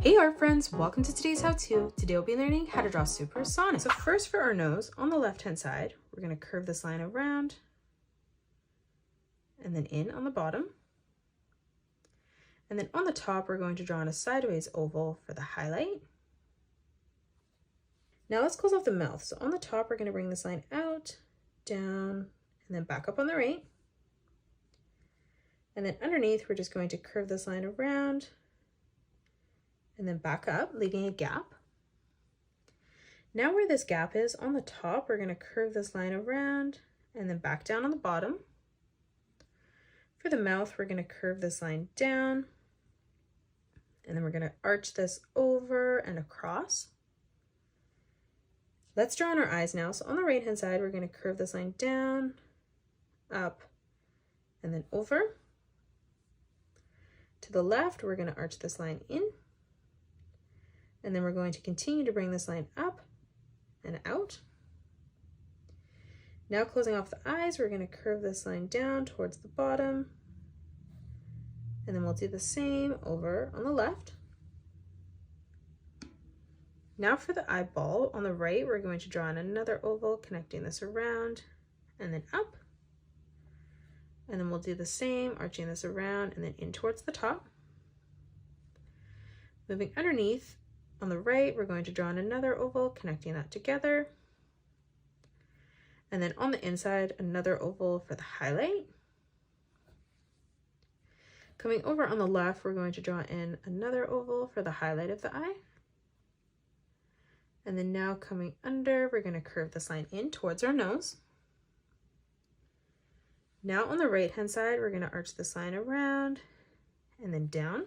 Hey art friends, welcome to today's how-to. Today we'll be learning how to draw supersonic. So first for our nose, on the left-hand side, we're going to curve this line around and then in on the bottom. And then on the top, we're going to draw in a sideways oval for the highlight. Now let's close off the mouth. So on the top, we're going to bring this line out, down, and then back up on the right. And then underneath, we're just going to curve this line around and then back up, leaving a gap. Now where this gap is, on the top, we're going to curve this line around and then back down on the bottom. For the mouth, we're going to curve this line down, and then we're going to arch this over and across. Let's draw on our eyes now. So on the right-hand side, we're going to curve this line down, up, and then over. To the left, we're going to arch this line in, and then we're going to continue to bring this line up and out. Now closing off the eyes, we're going to curve this line down towards the bottom, and then we'll do the same over on the left. Now for the eyeball, on the right, we're going to draw in another oval, connecting this around and then up. And then we'll do the same, arching this around and then in towards the top. Moving underneath, on the right, we're going to draw in another oval, connecting that together. And then on the inside, another oval for the highlight. Coming over on the left, we're going to draw in another oval for the highlight of the eye. And then now coming under, we're going to curve this line in towards our nose. Now on the right-hand side, we're going to arch this line around and then down.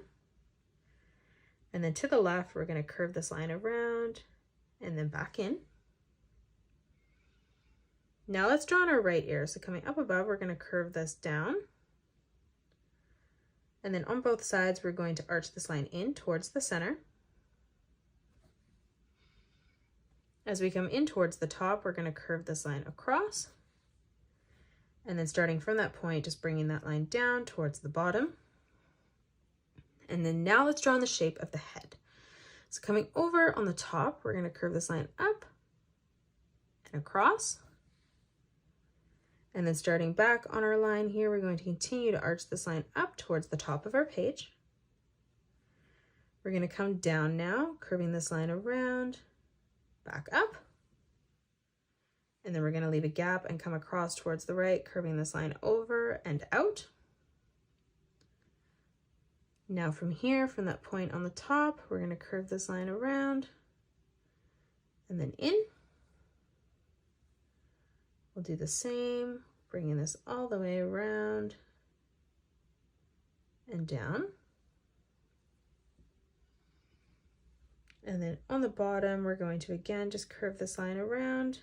And then to the left, we're going to curve this line around and then back in. Now let's draw on our right ear. So coming up above, we're going to curve this down. And then on both sides, we're going to arch this line in towards the center. As we come in towards the top, we're going to curve this line across. And then starting from that point, just bringing that line down towards the bottom. And then now let's draw in the shape of the head. So coming over on the top, we're going to curve this line up and across. And then starting back on our line here, we're going to continue to arch this line up towards the top of our page. We're going to come down now, curving this line around, back up. And then we're going to leave a gap and come across towards the right, curving this line over and out. Now from here, from that point on the top, we're going to curve this line around and then in. We'll do the same, bringing this all the way around and down. And then on the bottom, we're going to again just curve this line around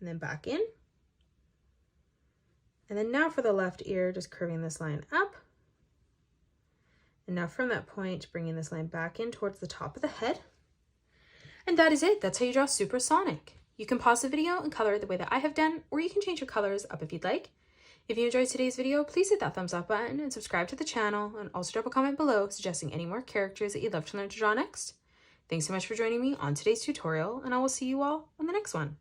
and then back in. And then now for the left ear, just curving this line up. And now from that point, bringing this line back in towards the top of the head. And that is it. That's how you draw supersonic. You can pause the video and color it the way that I have done, or you can change your colors up if you'd like. If you enjoyed today's video, please hit that thumbs up button and subscribe to the channel, and also drop a comment below suggesting any more characters that you'd love to learn to draw next. Thanks so much for joining me on today's tutorial, and I will see you all on the next one.